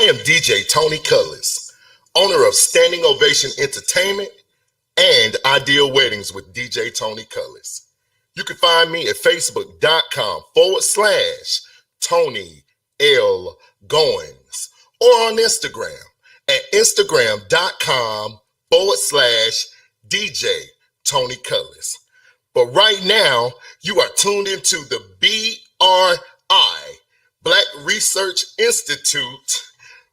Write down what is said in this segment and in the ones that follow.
am DJ Tony Cullis, owner of Standing Ovation Entertainment and Ideal Weddings with DJ Tony Cullis. You can find me at facebook.com/Tony L. Goins or on Instagram at instagram.com/DJ Tony Cullis. But right now, you are tuned into the BRI, Black Research Institute,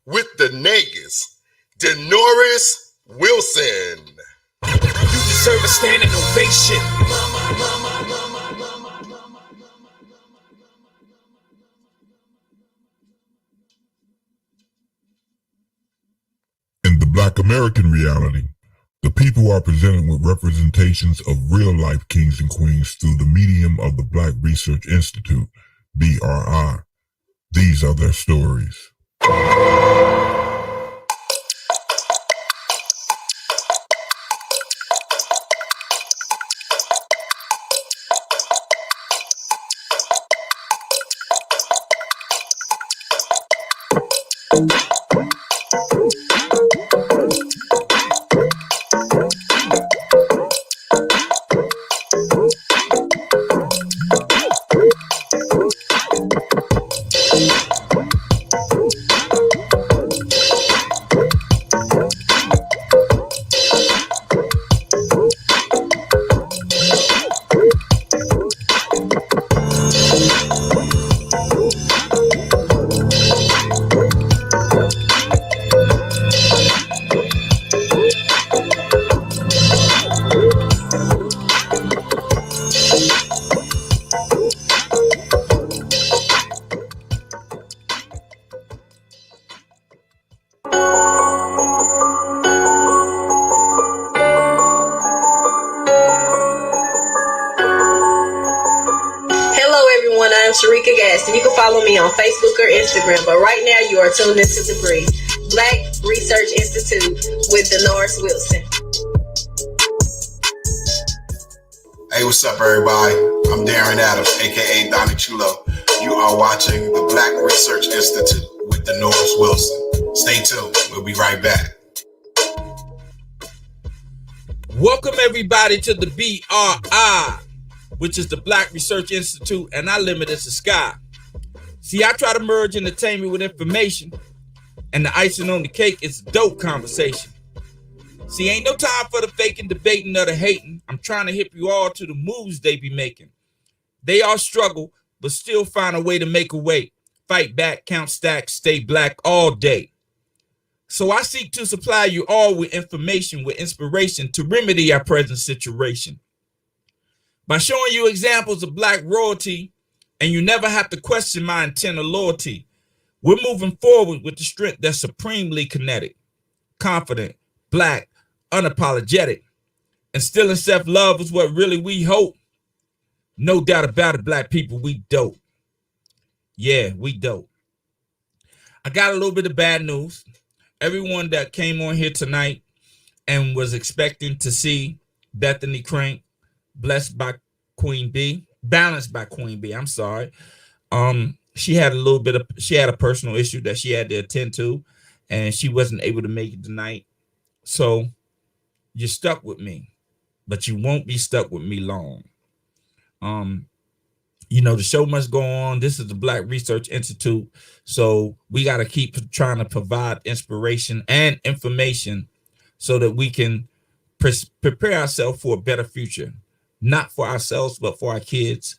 with the Negus, Denoris Wilson. You deserve a standing ovation. In the Black American reality, the people are presented with representations of real-life kings and queens through the medium of the Black Research Institute, BRI. These are their stories. And you can follow me on Facebook or Instagram, but right now you are tuned into the BRI, Black Research Institute with Denoris Wilson. Hey, what's up, everybody? I'm Darren Adams, aka Donnie Chulo. You are watching the Black Research Institute with Denoris Wilson. Stay tuned. We'll be right back. Welcome everybody to the BRI, which is the Black Research Institute, and I limit it to Sky. See, I try to merge entertainment with information, and the icing on the cake is dope conversation. See, ain't no time for the faking, debating, or the hating. I'm trying to hip you all to the moves they be making. They all struggle, but still find a way to make a way. Fight back, count stacks, stay black all day. So I seek to supply you all with information, with inspiration to remedy our present situation. By showing you examples of Black royalty, and you never have to question my intent or loyalty. We're moving forward with the strength that's supremely kinetic, confident, Black, unapologetic, and still in self-love is what really we hope. No doubt about it, Black people, we dope. Yeah, we dope. I got a little bit of bad news. Everyone that came on here tonight and was expecting to see Bethany Crank, blessed by Queen B, balanced by Queen B. I'm sorry. She had a personal issue that she had to attend to, and she wasn't able to make it tonight. So you're stuck with me, but you won't be stuck with me long. The show must go on. This is the Black Research Institute, so we got to keep trying to provide inspiration and information so that we can prepare ourselves for a better future. Not for ourselves, but for our kids,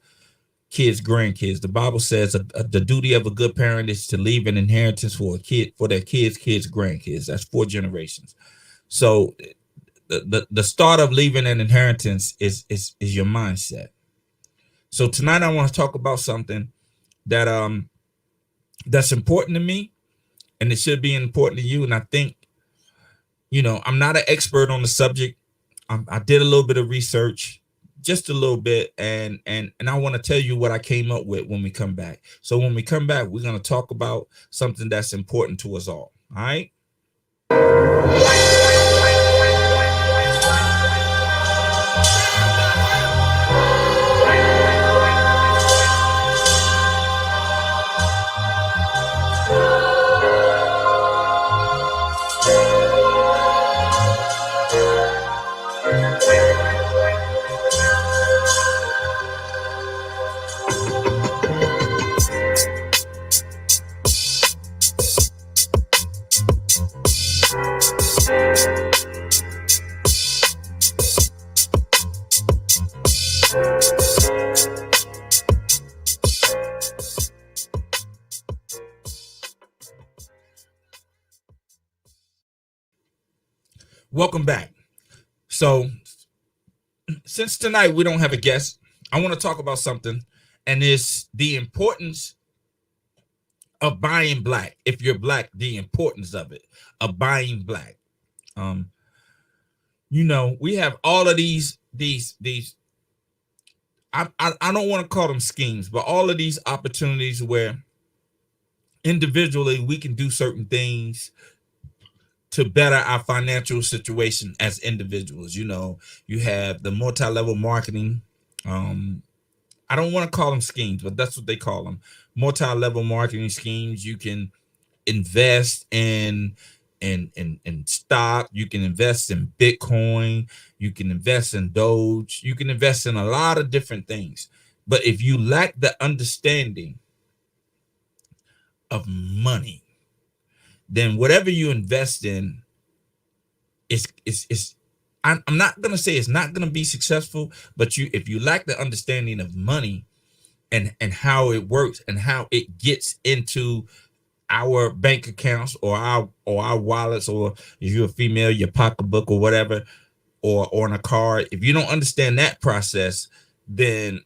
grandkids. The Bible says the duty of a good parent is to leave an inheritance for their kids, grandkids. That's 4 generations. So the start of leaving an inheritance is your mindset. So tonight I want to talk about something that that's important to me, and it should be important to you. And I think, I'm not an expert on the subject. I did a little bit of research. Just a little bit, and I want to tell you what I came up with when we come back. So when we come back, we're going to talk about something that's important to us all right? Welcome back. So since tonight we don't have a guest, I want to talk about something, and it's the importance of buying black. If you're black, the importance of it, of buying black. We have all of these I don't want to call them schemes, but all of these opportunities where individually we can do certain things to better our financial situation as individuals. You have the multi-level marketing. I don't want to call them schemes, but that's what they call them. Multi-level marketing schemes. You can invest in stock. You can invest in Bitcoin. You can invest in Doge. You can invest in a lot of different things. But if you lack the understanding of money, then whatever you invest in is I'm not going to say it's not going to be successful, but if you lack the understanding of money and how it works and how it gets into our bank accounts or our wallets, or if you're a female, your pocketbook or whatever, or on a card, if you don't understand that process, then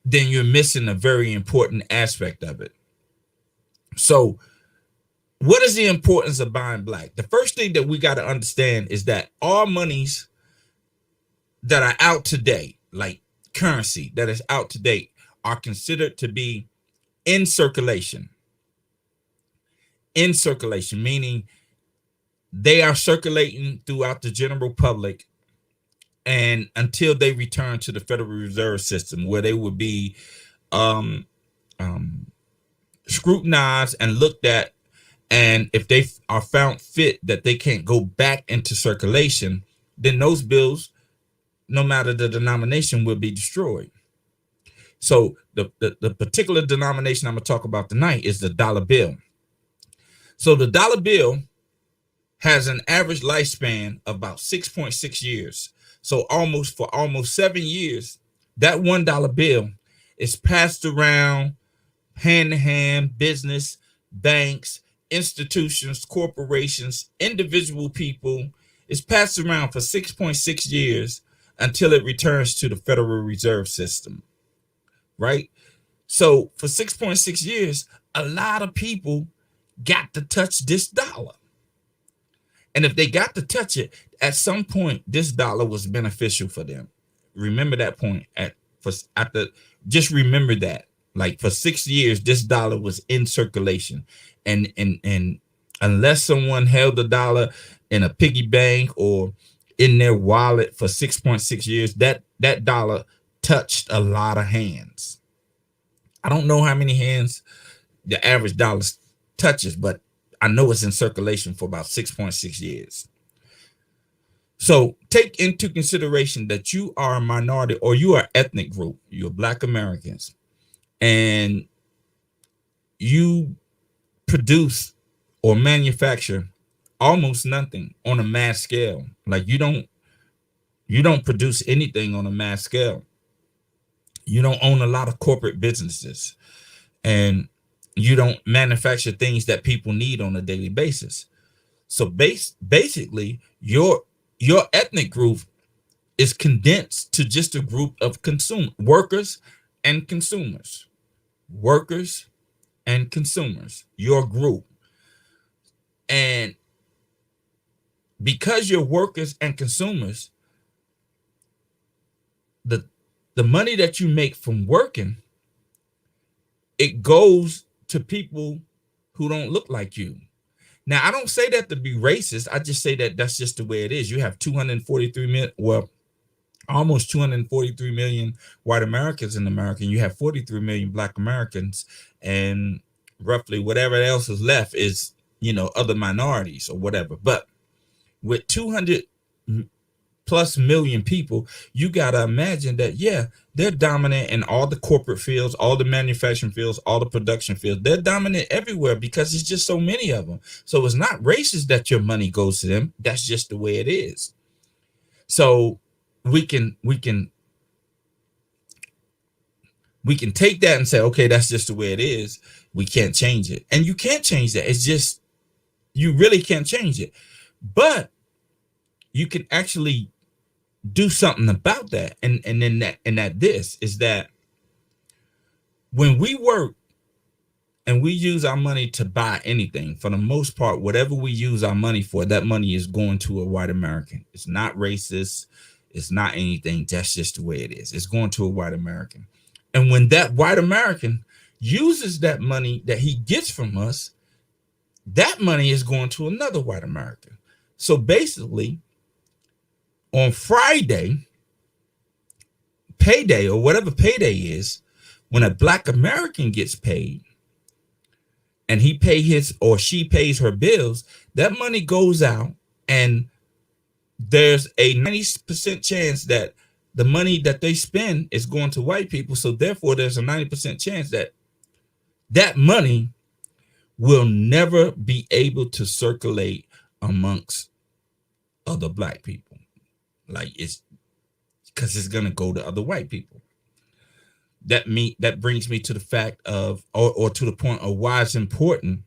you're missing a very important aspect of it. So what is the importance of buying black? The first thing that we got to understand is that all monies that are out today, like currency that is out today, are considered to be in circulation. In circulation, meaning they are circulating throughout the general public, and until they return to the Federal Reserve System, where they would be scrutinized and looked at. And if they are found fit that they can't go back into circulation, then those bills, no matter the denomination, will be destroyed. So the particular denomination I'm going to talk about tonight is the dollar bill. So the dollar bill has an average lifespan of about 6.6 years. So for almost 7 years, that $1 bill is passed around hand to hand, business, banks, institutions, corporations, individual people. Is passed around for 6.6 years until it returns to the Federal Reserve System, right? So for 6.6 years, a lot of people got to touch this dollar. And if they got to touch it, at some point, this dollar was beneficial for them. Remember that point. Just remember that. Like for 6 years, this dollar was in circulation. And unless someone held the dollar in a piggy bank or in their wallet for 6.6 years, that dollar touched a lot of hands. I don't know how many hands the average dollar touches, but I know it's in circulation for about 6.6 years. So take into consideration that you are a minority, or you are ethnic group, you're Black Americans, and you produce or manufacture almost nothing on a mass scale. Like you don't produce anything on a mass scale. You don't own a lot of corporate businesses, and you don't manufacture things that people need on a daily basis. So basically your ethnic group is condensed to just a group of workers and consumers. Workers and consumers, your group. And because you're workers and consumers, the money that you make from working, it goes to people who don't look like you. Now, I don't say that to be racist. I just say that that's just the way it is. You have 243 million, well, almost 243 million white Americans in America, and you have 43 million Black Americans, and roughly whatever else is left is, other minorities or whatever. But with 200 plus million people, you got to imagine that, yeah, they're dominant in all the corporate fields, all the manufacturing fields, all the production fields. They're dominant everywhere because it's just so many of them. So it's not racist that your money goes to them. That's just the way it is. So we can take that and say, okay, that's just the way it is. We can't change it. And you can't change that. It's just, you really can't change it. But you can actually do something about that. And then this is that when we work and we use our money to buy anything, for the most part, whatever we use our money for, that money is going to a white American. It's not racist. It's not anything. That's just the way it is. It's going to a white American. And when that white American uses that money that he gets from us, that money is going to another white American. So basically, on Friday, payday or whatever payday is, when a black American gets paid and he pay his or she pays her bills, that money goes out and there's a 90% chance that the money that they spend is going to white people. So therefore, there's a 90% chance that that money will never be able to circulate amongst other black people. Like, it's because it's going to go to other white people. That brings me to the fact of, or to the point of why it's important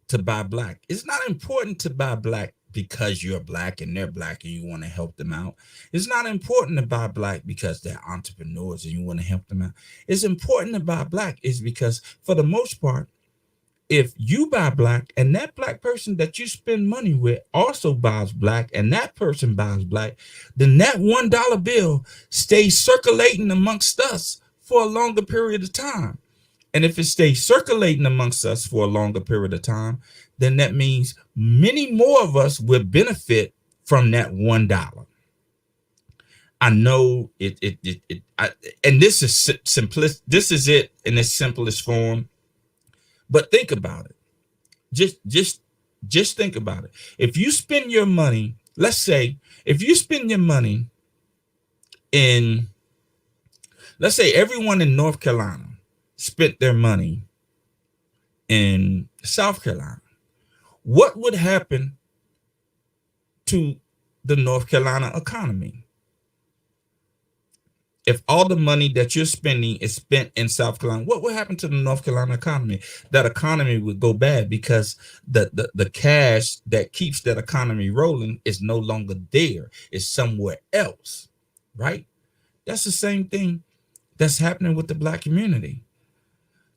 to buy black. It's not important to buy black because you're black and they're black and you want to help them out. It's not important to buy black because they're entrepreneurs and you want to help them out. It's important to buy black is because, for the most part, if you buy black and that black person that you spend money with also buys black and that person buys black, then that $1 bill stays circulating amongst us for a longer period of time. And if it stays circulating amongst us for a longer period of time, then that means many more of us will benefit from that $1. I know and this is simplest. This is it in its simplest form. But think about it. Just think about it. If you spend your money, let's say, if you spend your money in, let's say everyone in North Carolina spent their money in South Carolina, what would happen to the North Carolina economy? If all the money that you're spending is spent in South Carolina, what would happen to the North Carolina economy? That economy would go bad because the cash that keeps that economy rolling is no longer there. It's somewhere else, right? That's the same thing that's happening with the black community.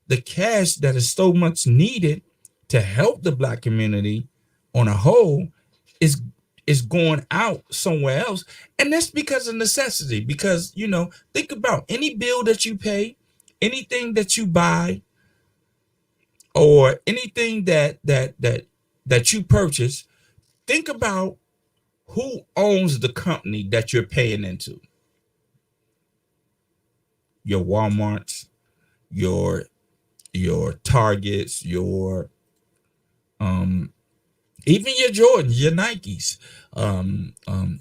The cash that is so much needed to help the black community on a whole is going out somewhere else. And that's because of necessity. Because, think about any bill that you pay, anything that you buy, or anything that you purchase. Think about who owns the company that you're paying into. Your Walmarts, your Targets, your even your Jordans, your Nikes,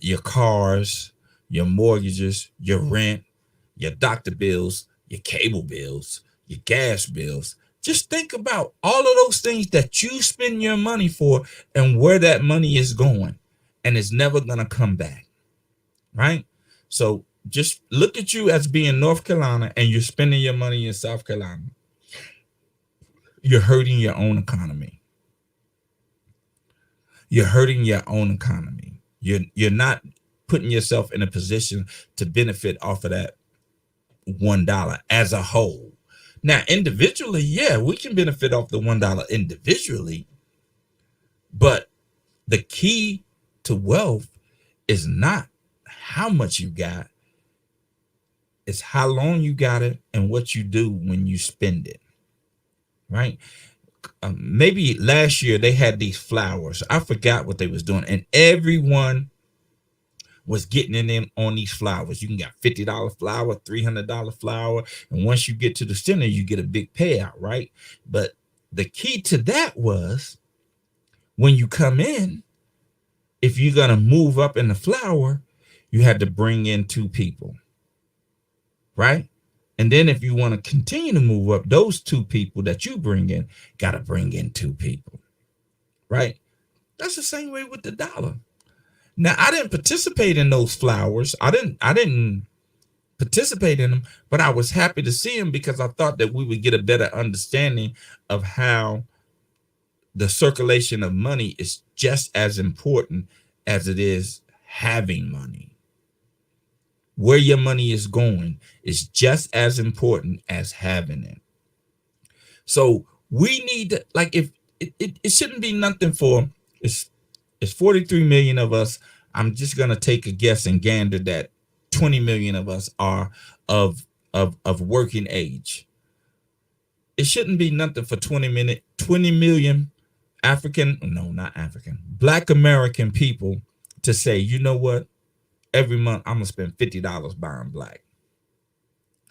your cars, your mortgages, your rent, your doctor bills, your cable bills, your gas bills. Just think about all of those things that you spend your money for and where that money is going, and it's never going to come back, right? So just look at you as being North Carolina and you're spending your money in South Carolina. You're hurting your own economy. You're hurting your own economy. You're not putting yourself in a position to benefit off of that $1 as a whole. Now, individually, yeah, we can benefit off the $1 individually, but the key to wealth is not how much you got, it's how long you got it and what you do when you spend it, right? Maybe last year they had these flowers. I forgot what they was doing, and everyone was getting in on these flowers. You can get $50 flower, $300 flower, and once you get to the center, you get a big payout, right? But the key to that was when you come in, if you're gonna move up in the flower, you had to bring in 2 people, right? And then if you want to continue to move up, those 2 people that you bring in got to bring in 2 people, right? That's the same way with the dollar. Now, I didn't participate in those flowers. I didn't participate in them, but I was happy to see them because I thought that we would get a better understanding of how the circulation of money is just as important as it is having money. Where your money is going is just as important as having it. So we need to, like, if it shouldn't be nothing for, it's 43 million of us. I'm just gonna take a guess and gander that 20 million of us are of working age. It shouldn't be nothing for 20 million Black American people to say, you know what, every month I'm gonna spend $50 buying black.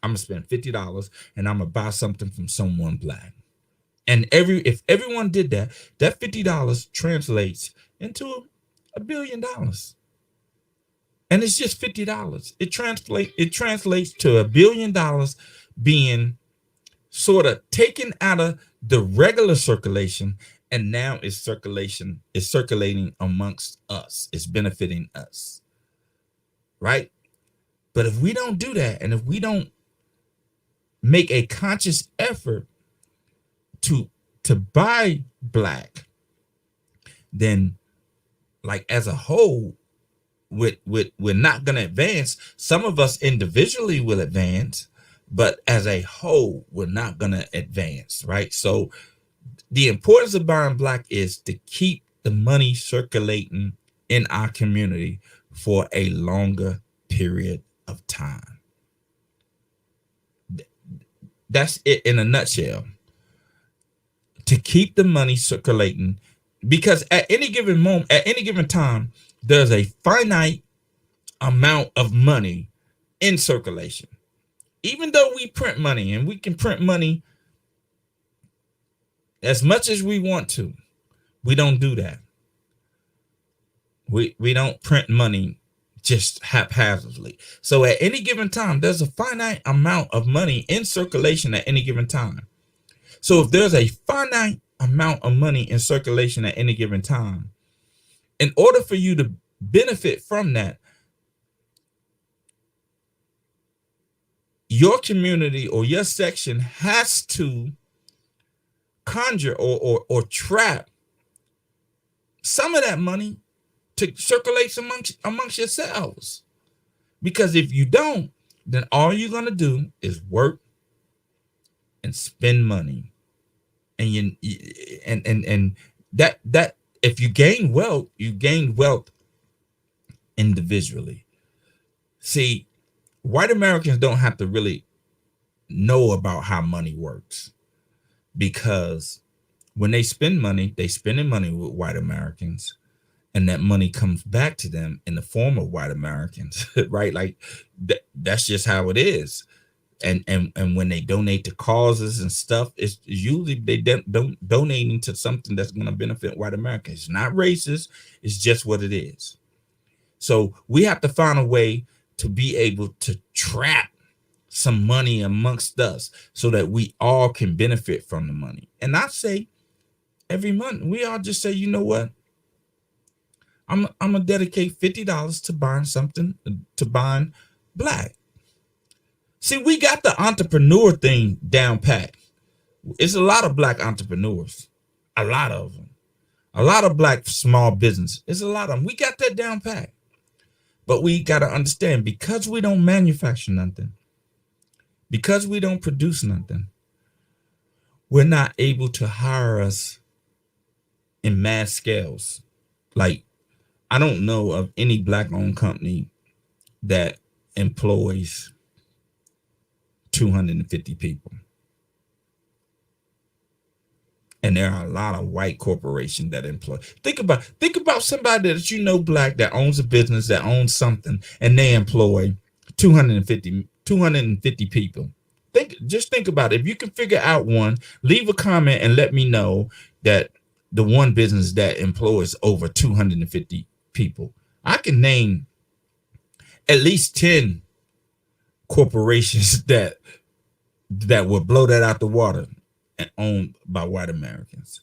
I'm gonna spend $50 and I'm gonna buy something from someone black. And if everyone did that, that $50 translates into $1 billion. And it's just $50. It translates to $1 billion being sort of taken out of the regular circulation, and now it's circulating amongst us. It's benefiting us. Right? But if we don't do that, and if we don't make a conscious effort to buy black, then, like, as a whole, we're not going to advance. Some of us individually will advance, but as a whole, we're not going to advance, right? So the importance of buying black is to keep the money circulating in our community for a longer period of time. That's it in a nutshell. To keep the money circulating, because at any given moment, at any given time, there's a finite amount of money in circulation. Even though we print money, and we can print money as much as we want to, we don't do that. We don't print money just haphazardly. So at any given time, there's a finite amount of money in circulation at any given time. So if there's a finite amount of money in circulation at any given time, in order for you to benefit from that, your community or your section has to conjure or trap some of that money to circulate amongst yourselves. Because if you don't, then all you're going to do is work and spend money. And that if you gain wealth, you gain wealth individually. See, white Americans don't have to really know about how money works, because when they spend money, they spending money with white Americans, and that money comes back to them in the form of white Americans, right? Like that's just how it is. And when they donate to causes and stuff, it's usually they don't donating to something that's going to benefit white America. It's not racist. It's just what it is. So we have to find a way to be able to trap some money amongst us so that we all can benefit from the money. And I say every month we all just say, you know what? I'm gonna dedicate $50 to buying something, to buying black. See, we got the entrepreneur thing down pat. It's a lot of black entrepreneurs, a lot of them, a lot of black small business. It's a lot of them. We got that down pat. But we got to understand, because we don't manufacture nothing, because we don't produce nothing, we're not able to hire us in mass scales. Like, I don't know of any black-owned company that employs 250 people. And there are a lot of white corporations that employ. Think about somebody that you know black that owns a business, that owns something, and they employ 250 people. Just think about it. If you can figure out one, leave a comment and let me know that the one business that employs over 250 people. I can name at least 10 corporations that would blow that out the water and owned by white Americans.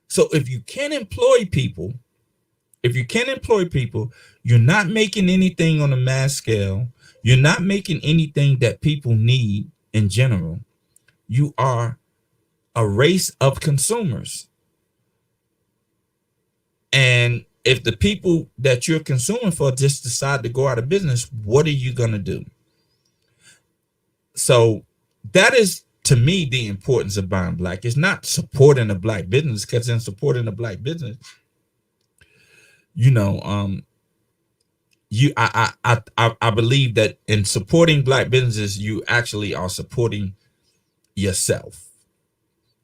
So if you can employ people, you're not making anything on a mass scale. You're not making anything that people need in general. You are a race of consumers. And if the people that you're consuming for just decide to go out of business, what are you going to do? So that is, to me, the importance of buying black. It's not supporting a black business, because in supporting a black business, I believe that in supporting black businesses, you actually are supporting yourself.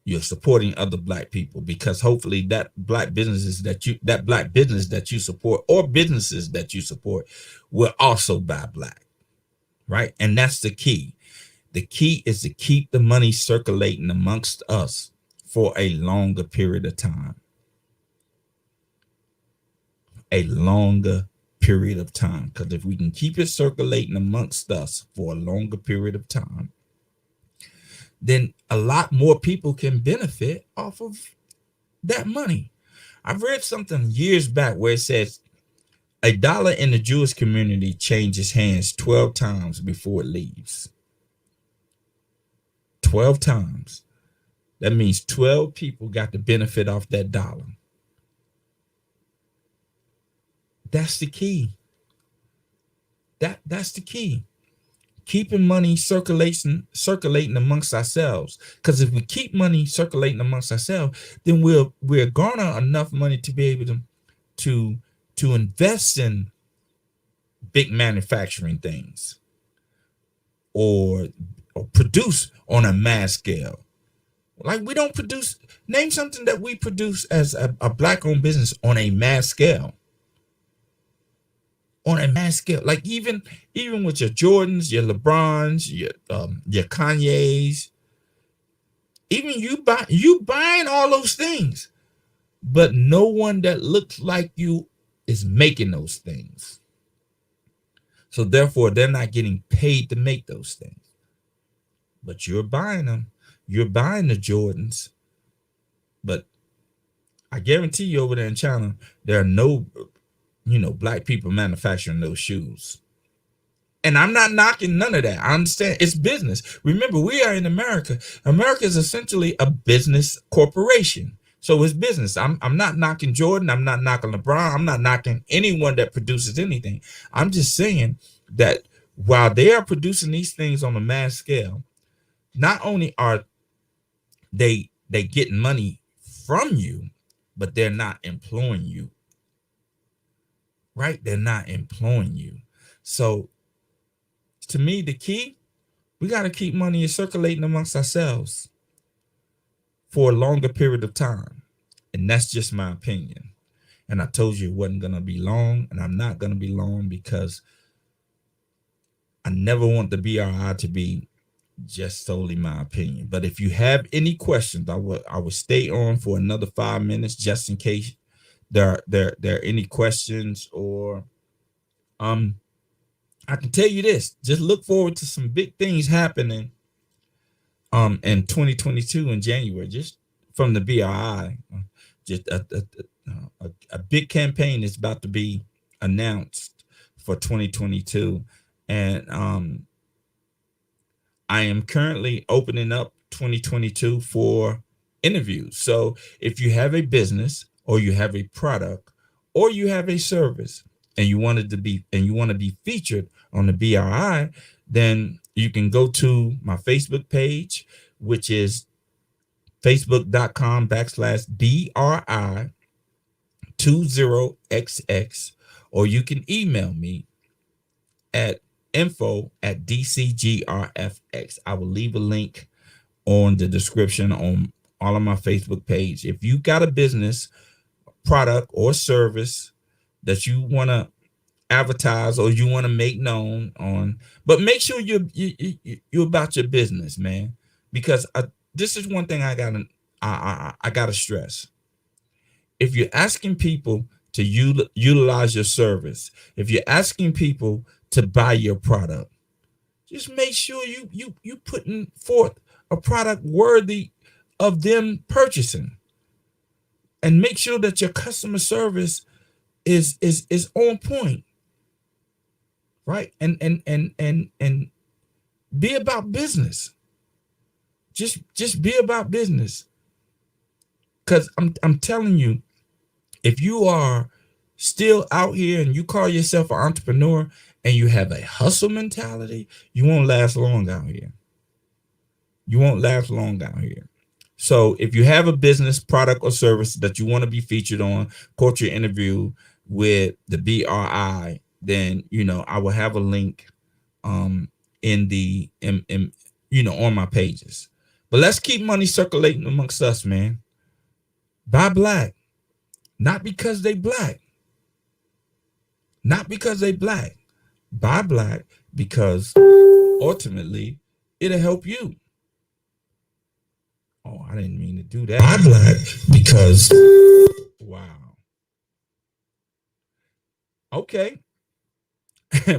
You're supporting other black people, because hopefully that black business that you support, or businesses that you support, will also buy black, right? And that's the key. The key is to keep the money circulating amongst us for a longer period of time. A longer period of time. Because if we can keep it circulating amongst us for a longer period of time, then a lot more people can benefit off of that money. I've read something years back where it says a dollar in the Jewish community changes hands 12 times before it leaves. 12 times. That means 12 people got the benefit off that dollar. That's the key. That's the key. Keeping money circulating amongst ourselves. Because if we keep money circulating amongst ourselves, then we'll garner enough money to be able to invest in big manufacturing things, or produce on a mass scale. Like, we don't produce. Name something that we produce as a black-owned business on a mass scale. On a mass scale, like even with your Jordans, your LeBrons, your Kanye's, even you buying all those things, but no one that looks like you is making those things. So therefore, they're not getting paid to make those things. But you're buying them. You're buying the Jordans. But I guarantee you, over there in China, there are no black people manufacturing those shoes. And I'm not knocking none of that. I understand it's business. Remember, we are in America. America is essentially a business corporation. So it's business. I'm not knocking Jordan. I'm not knocking LeBron. I'm not knocking anyone that produces anything. I'm just saying that while they are producing these things on a mass scale, not only are they getting money from you, but they're not employing you. Right? They're not employing you. So to me, the key, we got to keep money circulating amongst ourselves for a longer period of time. And that's just my opinion. And I told you it wasn't going to be long, and I'm not going to be long, because I never want the BRI to be just solely my opinion. But if you have any questions, I will stay on for another 5 minutes, just in case there are any questions. Or I can tell you this, just look forward to some big things happening in 2022 in January, just from the BRI. Just a big campaign is about to be announced for 2022, and I am currently opening up 2022 for interviews. So if you have a business, or you have a product, or you have a service, and you want to be featured on the BRI, then you can go to my Facebook page, which is facebook.com/BRI20XX, or you can email me at info@DCGRFX. I will leave a link on the description on all of my Facebook page. If you got a business, product, or service that you want to advertise, or you want to make known on, but make sure you're about your business, man, because this is one thing I gotta stress. If you're asking people to utilize your service, if you're asking people to buy your product, just make sure you putting forth a product worthy of them purchasing, and make sure that your customer service is on point, right? And be about business. Just be about business, because I'm telling you, if you are still out here and you call yourself an entrepreneur and you have a hustle mentality, you won't last long out here. You won't last long out here. So if you have a business, product, or service that you want to be featured on, culture interview with the BRI, then, you know, I will have a link in you know, on my pages. But let's keep money circulating amongst us, man. Buy black. Not because they black. Not because they black. Buy black because ultimately it'll help you. Oh, I didn't mean to do that. Buy black because wow. Okay.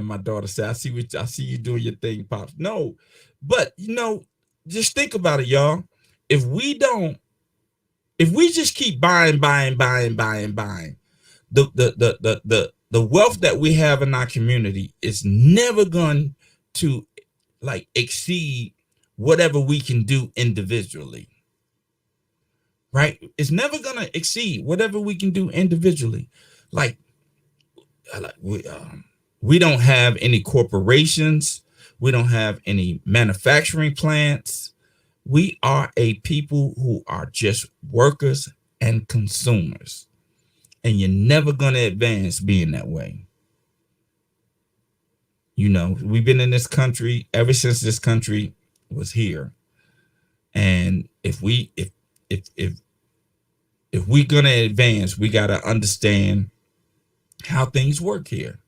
My daughter said, I see you doing your thing, Pops. No, but you know, just think about it, y'all. If we just keep buying, the wealth that we have in our community is never going to like exceed whatever we can do individually. Right? It's never gonna exceed whatever we can do individually. Like we don't have any corporations. We don't have any manufacturing plants. We are a people who are just workers and consumers. And you're never going to advance being that way. You know, we've been in this country ever since this country was here. And if we're going to advance, we got to understand how things work here.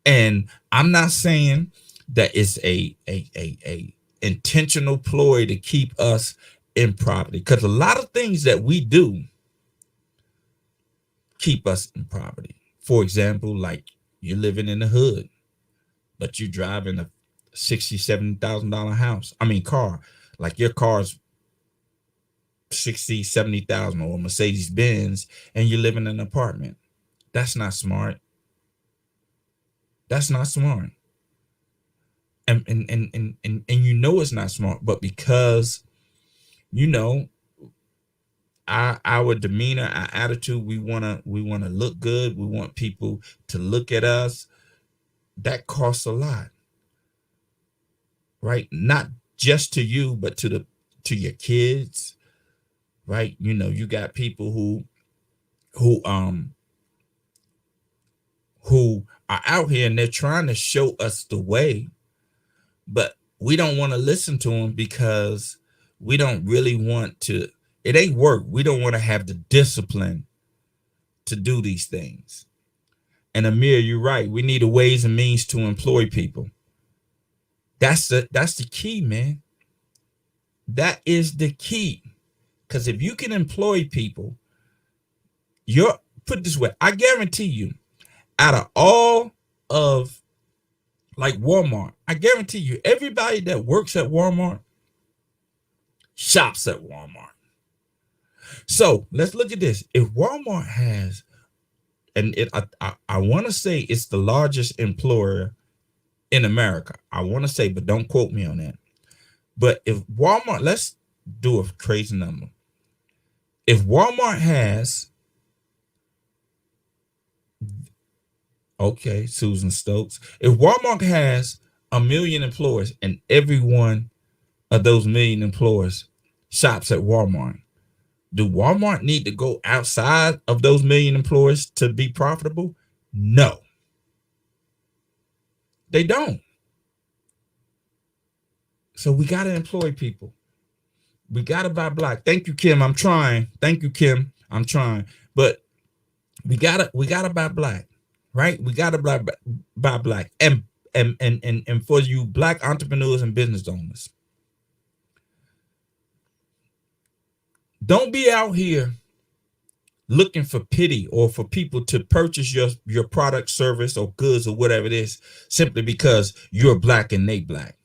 And I'm not saying that it's a intentional ploy to keep us in poverty, because a lot of things that we do keep us in poverty. For example, like you're living in the hood, but you're driving a $60,000, $70,000 car. Like your car's $60,000, $70,000 or Mercedes Benz, and you live in an apartment. That's not smart. That's not smart. And you know it's not smart, but because, you know, our demeanor, our attitude, we wanna look good. We want people to look at us. That costs a lot, right? Not just to you, but to your kids, right? You know, you got people who are out here and they're trying to show us the way, but we don't want to listen to them because we don't really want to. It ain't work. We don't want to have the discipline to do these things. And Amir, you're right. We need a ways and means to employ people. That's the key, man. That is the key. Because if you can employ people, put it this way, I guarantee you, out of all of like Walmart, I guarantee you, everybody that works at Walmart shops at Walmart. So let's look at this. If Walmart has, and I want to say it's the largest employer in America. I want to say, but don't quote me on that. But if Walmart, let's do a crazy number. If Walmart has, okay, Susan Stokes, if Walmart has 1 million employees and every one of those 1 million employees shops at Walmart, do Walmart need to go outside of those 1 million employees to be profitable? No, they don't. So we got to employ people. We got to buy black. Thank you, Kim. I'm trying. Thank you, Kim. I'm trying. But we gotta buy black, right? We gotta buy black. And for you black entrepreneurs and business owners, don't be out here looking for pity or for people to purchase your product, service, or goods or whatever it is simply because you're black and they black.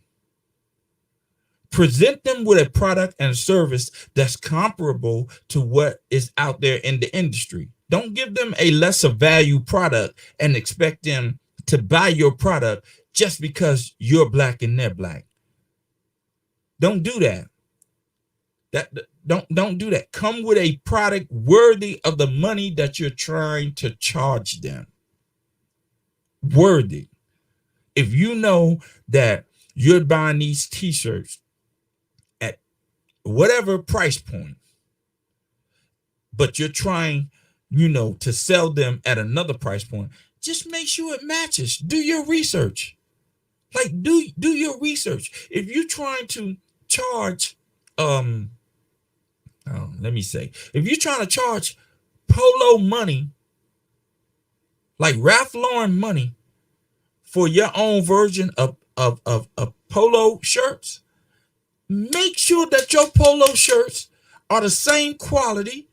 Present them with a product and service that's comparable to what is out there in the industry. Don't give them a lesser value product and expect them to buy your product just because you're black and they're black. Don't do that. Don't do that. Come with a product worthy of the money that you're trying to charge them. Worthy. If you know that you're buying these t-shirts at whatever price point, but you're trying, to sell them at another price point, just make sure it matches. Do your research. Like do your research. If you're trying to charge, if you're trying to charge Polo money, like Ralph Lauren money, for your own version of Polo shirts, make sure that your Polo shirts are the same quality,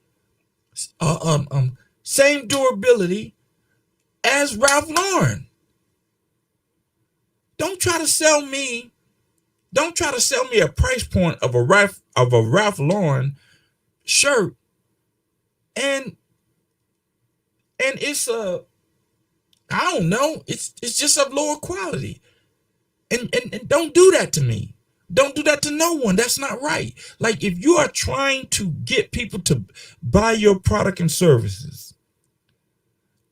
same durability as Ralph Lauren. Don't try to sell me a price point of a Ralph Lauren shirt, and it's I don't know, it's just of lower quality. And don't do that to me. Don't do that to no one. That's not right. Like, if you are trying to get people to buy your product and services,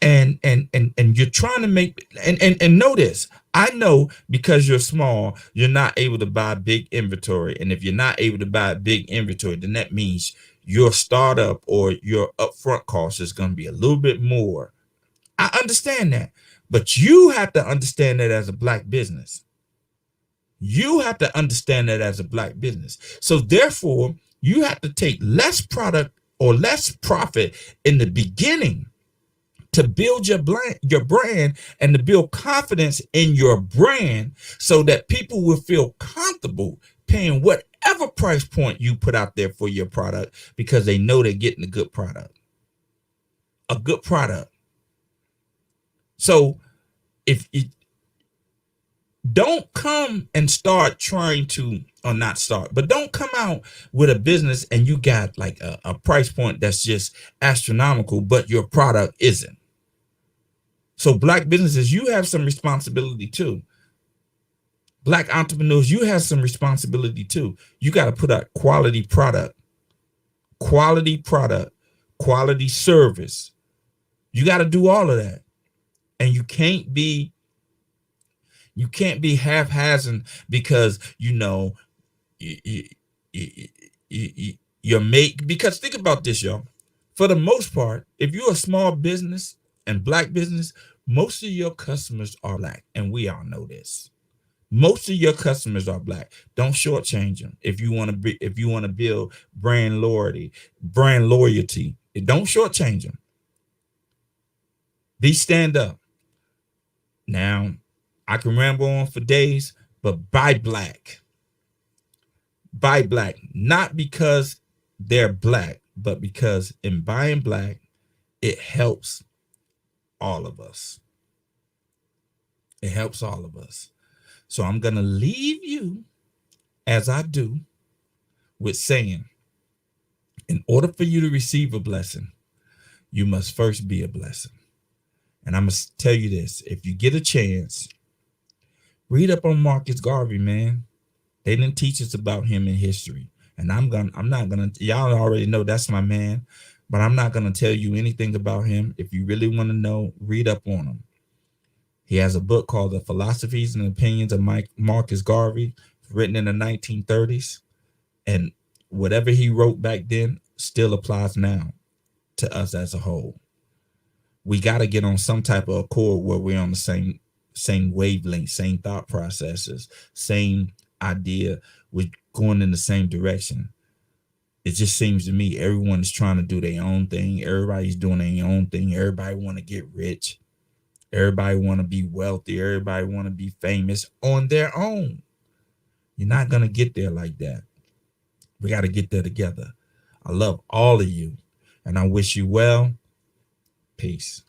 and you're trying to make, and know this, I know because you're small, you're not able to buy big inventory. And if you're not able to buy big inventory, then that means your startup or your upfront cost is going to be a little bit more. I understand that, but you have to understand that as a Black business. You have to understand that as a Black business. So therefore, you have to take less product or less profit in the beginning to build your brand and to build confidence in your brand, so that people will feel comfortable paying whatever price point you put out there for your product, because they know they're getting a good product. A good product. So if you don't come and start trying to, or not start, but don't come out with a business and you got like a price point that's just astronomical, but your product isn't. So Black businesses, you have some responsibility too. Black entrepreneurs, you have some responsibility too. You got to put out quality product, quality service. You got to do all of that. And you can't be haphazard because you're because think about this, y'all. For the most part, if you're a small business and Black business, most of your customers are Black, and we all know this. Most of your customers are Black. Don't shortchange them. If you want to build brand loyalty, don't shortchange them. Be stand up. Now, I can ramble on for days, but buy Black. Buy Black, not because they're Black, but because in buying Black, it helps all of us. It helps all of us. So I'm going to leave you, as I do, with saying, in order for you to receive a blessing, you must first be a blessing. And I must tell you this, if you get a chance, read up on Marcus Garvey, man. They didn't teach us about him in history. And y'all already know that's my man, but I'm not going to tell you anything about him. If you really want to know, read up on him. He has a book called The Philosophies and Opinions of Marcus Garvey, written in the 1930s. And whatever he wrote back then still applies now to us as a whole. We got to get on some type of accord where we're on the same wavelength, same thought processes, same idea. We're going in the same direction. It just seems to me everyone is trying to do their own thing. Everybody's doing their own thing. Everybody want to get rich. Everybody want to be wealthy. Everybody want to be famous on their own. You're not going to get there like that. We got to get there together. I love all of you, and I wish you well. Peace.